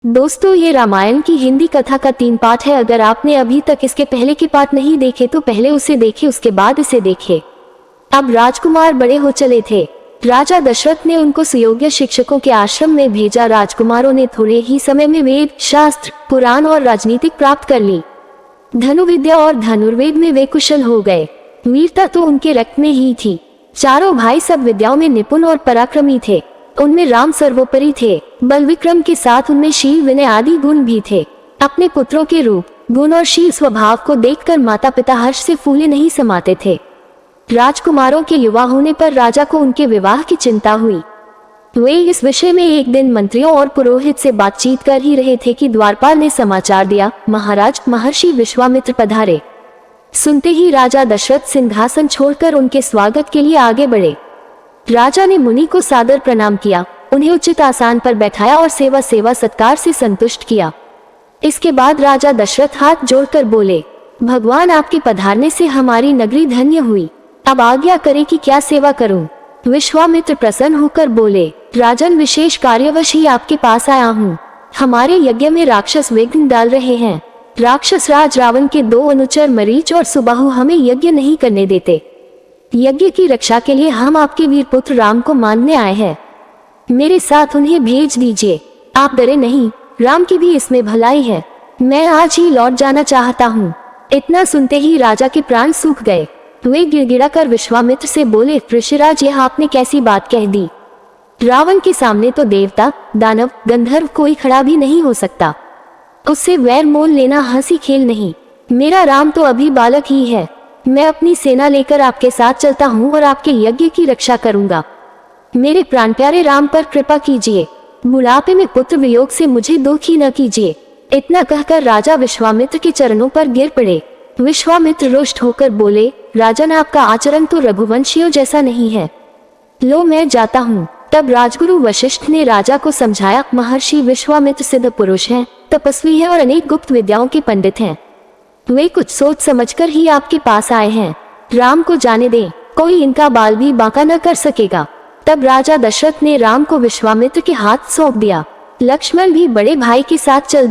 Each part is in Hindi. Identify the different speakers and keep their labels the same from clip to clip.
Speaker 1: दोस्तों, ये रामायण की हिंदी कथा का 3 पार्ट है। अगर आपने अभी तक इसके पहले के पार्ट नहीं देखे तो पहले उसे देखे, उसके बाद इसे देखे। अब राजकुमार बड़े हो चले थे। राजा दशरथ ने उनको सुयोग्य शिक्षकों के आश्रम में भेजा। राजकुमारों ने थोड़े ही समय में वेद, शास्त्र, पुराण और राजनीतिक प्राप्त कर ली। धनुर्विद्या और धनुर्वेद में वे कुशल हो गए। वीरता तो उनके रक्त में ही थी। चारों भाई सब विद्याओं में निपुण और पराक्रमी थे। उनमें राम सर्वोपरि थे। बल विक्रम के साथ उनमें शील, विनय आदि गुण भी थे। अपने पुत्रों के रूप, गुण और शील स्वभाव को देखकर माता पिता हर्ष से फूले नहीं समाते थे। राजकुमारों के युवा होने पर राजा को उनके विवाह की चिंता हुई। वे इस विषय में एक दिन मंत्रियों और पुरोहित से बातचीत कर ही रहे थे कि द्वारपाल ने समाचार दिया, महाराज, महर्षि विश्वामित्र पधारे। सुनते ही राजा दशरथ सिंहासन छोड़कर उनके स्वागत के लिए आगे बढ़े। राजा ने मुनि को सादर प्रणाम किया, उन्हें उचित आसन पर बैठाया और सेवा सत्कार से संतुष्ट किया। इसके बाद राजा दशरथ हाथ जोड़कर बोले, भगवान, आपके पधारने से हमारी नगरी धन्य हुई। अब आज्ञा करें कि क्या सेवा करूं? विश्वामित्र प्रसन्न होकर बोले, राजन, विशेष कार्यवश ही आपके पास आया हूँ। हमारे यज्ञ में राक्षस विघ्न डाल रहे हैं। राक्षस राज रावण के 2 अनुचर मरीच और सुबाहु हमें यज्ञ नहीं करने देते। यज्ञ की रक्षा के लिए हम आपके वीर पुत्र राम को मानने आए हैं। मेरे साथ उन्हें भेज दीजिए। आप डरे नहीं, राम की भी इसमें भलाई है। मैं आज ही लौट जाना चाहता हूँ। इतना सुनते ही राजा के प्राण सूख गए। वे गिड़गिड़ा कर विश्वामित्र से बोले, ऋषिराज, यह आपने कैसी बात कह दी? रावण के सामने तो देवता, दानव, गंधर्व कोई खड़ा भी नहीं हो सकता। उससे वैर मोल लेना हंसी खेल नहीं। मेरा राम तो अभी बालक ही है। मैं अपनी सेना लेकर आपके साथ चलता हूँ और आपके यज्ञ की रक्षा करूंगा। मेरे प्राण प्यारे राम पर कृपा कीजिए। बुढ़ापे में पुत्र वियोग से मुझे दुखी न कीजिए। इतना कहकर राजा विश्वामित्र के चरणों पर गिर पड़े। विश्वामित्र रुष्ट होकर बोले, राजन, आपका आचरण तो रघुवंशियों जैसा नहीं है। लो, मैं जाता हूँ। तब राजगुरु वशिष्ठ ने राजा को समझाया, महर्षि विश्वामित्र सिद्ध पुरुष हैं, तपस्वी हैं और अनेक गुप्त विद्याओं के पंडित हैं। वे कुछ सोच समझकर ही आपके पास आए हैं। राम को जाने दें, कोई इनका बाल भी बांका न कर सकेगा। तब राजा दशरथ ने राम को विश्वामित्र के हाथ सौंप दिया। लक्ष्मण भी बड़े भाई के साथ चल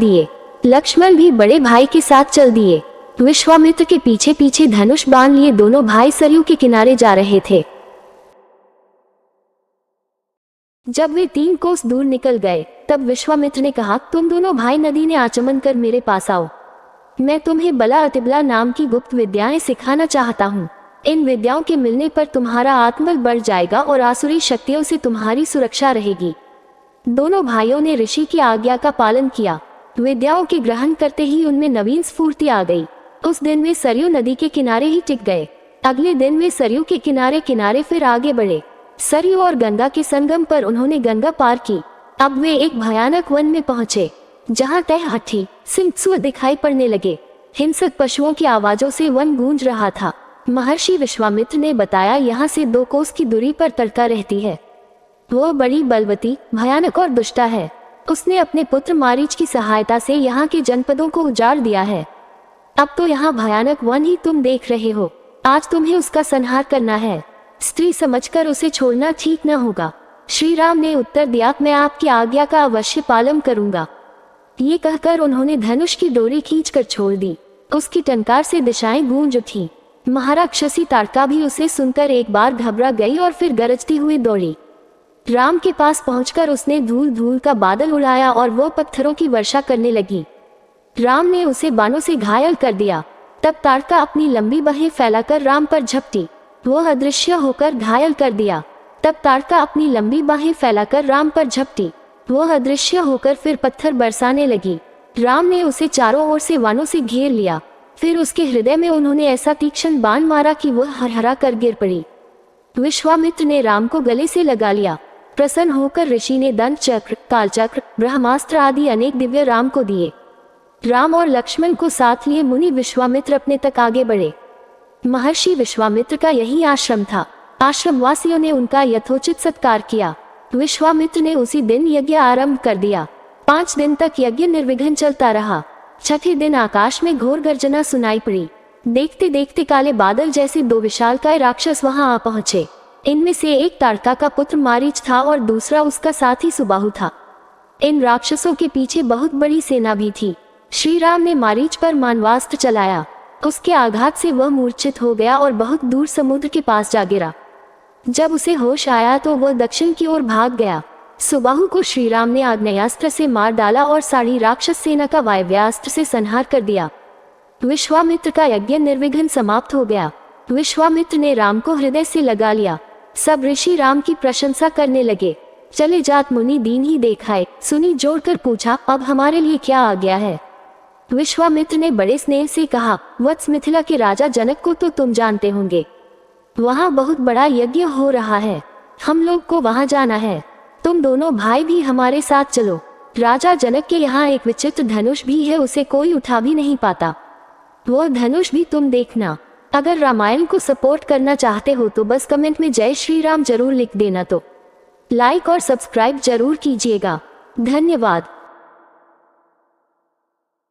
Speaker 1: दिए। विश्वामित्र के पीछे पीछे धनुष बाण लिए दोनों भाई सरयू के किनारे जा रहे थे। जब वे 3 कोस दूर निकल गए, तब विश्वामित्र ने कहा, तुम दोनों भाई नदी ने आचमन कर मेरे पास आओ। मैं तुम्हें बला अतिबला नाम की गुप्त विद्याएं सिखाना चाहता हूँ। इन विद्याओं के मिलने पर तुम्हारा आत्मबल बढ़ जाएगा और आसुरी शक्तियों से तुम्हारी सुरक्षा रहेगी। दोनों भाइयों ने ऋषि की आज्ञा का पालन किया। विद्याओं के ग्रहण करते ही उनमें नवीन स्फूर्ति आ गई। उस दिन वे सरयू नदी के किनारे ही टिक गए। अगले दिन वे सरयू के किनारे किनारे फिर आगे बढ़े। सरयू और गंगा के संगम पर उन्होंने गंगा पार की। अब वे एक भयानक वन में पहुंचे, जहाँ तय हाथी, सिंह, सुअर दिखाई पड़ने लगे। हिंसक पशुओं की आवाजों से वन गूंज रहा था। महर्षि विश्वामित्र ने बताया, यहाँ से 2 कोस की दूरी पर तड़का रहती है। वो बड़ी बलवती, भयानक और दुष्टा है। उसने अपने पुत्र मारीच की सहायता से यहाँ के जनपदों को उजाड़ दिया है। अब तो यहाँ भयानक वन ही तुम देख रहे हो। आज तुम्हें उसका संहार करना है। स्त्री समझकर उसे छोड़ना ठीक न होगा। श्री राम ने उत्तर दिया, मैं आपकी आज्ञा का अवश्य पालन करूंगा। ये कहकर उन्होंने धनुष की डोरी खींचकर छोड़ दी। उसकी टंकार से दिशाएं गूंज उठी। महाराक्षसी ताड़का भी उसे सुनकर एक बार घबरा गई और फिर गरजती हुई दौड़ी। राम के पास पहुंचकर उसने धूल धूल का बादल उड़ाया और वो पत्थरों की वर्षा करने लगी। राम ने उसे बाणों से घायल कर दिया। तब ताड़का अपनी लंबी बाहें फैलाकर राम पर झपटी। वो अदृश्य होकर घायल कर दिया। तब ताड़का अपनी लंबी बाहें फैलाकर राम पर झपटी। वो अदृश्य होकर फिर पत्थर बरसाने लगी। राम ने उसे चारों ओर से बाणों से घेर लिया। फिर उसके हृदय में उन्होंने ऐसा तीक्ष्ण बाण मारा कि वह हरहरा कर गिर पड़ी। विश्वामित्र ने राम को गले से लगा लिया। प्रसन्न होकर ऋषि ने दंत चक्र, कालचक्र, ब्रह्मास्त्र आदि अनेक दिव्य राम को दिए। राम और लक्ष्मण को साथ लिए मुनि विश्वामित्र अपने तक आगे बढ़े। महर्षि विश्वामित्र का यही आश्रम था। आश्रम वासियों ने उनका यथोचित सत्कार किया। विश्वामित्र ने उसी दिन यज्ञ आरंभ कर दिया। 5 दिन तक यज्ञ निर्विघ्न चलता रहा। 6ठे दिन आकाश में घोर गर्जना सुनाई पड़ी। देखते देखते काले बादल जैसे 2 विशालकाय राक्षस वहां आ पहुंचे। इनमें से एक ताड़का का पुत्र मारीच था और दूसरा उसका साथी सुबाहु था। इन राक्षसों के पीछे बहुत बड़ी सेना भी थी। श्री राम ने मारीच पर मानवास्त्र चलाया। उसके आघात से वह मूर्छित हो गया और बहुत दूर समुद्र के पास जा गिरा। जब उसे होश आया तो वह दक्षिण की ओर भाग गया। सुबाहु को श्री राम ने आग्नेयास्त्र से मार डाला और सारी राक्षस सेना का वायव्यास्त्र से संहार कर दिया। विश्वामित्र का यज्ञ निर्विघ्न समाप्त हो गया। विश्वामित्र ने राम को हृदय से लगा लिया। सब ऋषि राम की प्रशंसा करने लगे। चले जात मुनि दीन ही देखाए, सुनी जोड़कर पूछा, अब हमारे लिए क्या आ गया है। विश्वामित्र ने बड़े स्नेह से कहा, वत्स मिथिला के राजा जनक को तो तुम जानते होंगे। वहाँ बहुत बड़ा यज्ञ हो रहा है, हम लोग को वहाँ जाना है। तुम दोनों भाई भी हमारे साथ चलो। राजा जनक के यहाँ एक विचित्र धनुष भी है, उसे कोई उठा भी नहीं पाता। वो धनुष भी तुम देखना। अगर रामायण को सपोर्ट करना चाहते हो तो बस कमेंट में जय श्री राम जरूर लिख देना। तो लाइक और सब्सक्राइब जरूर कीजिएगा। धन्यवाद।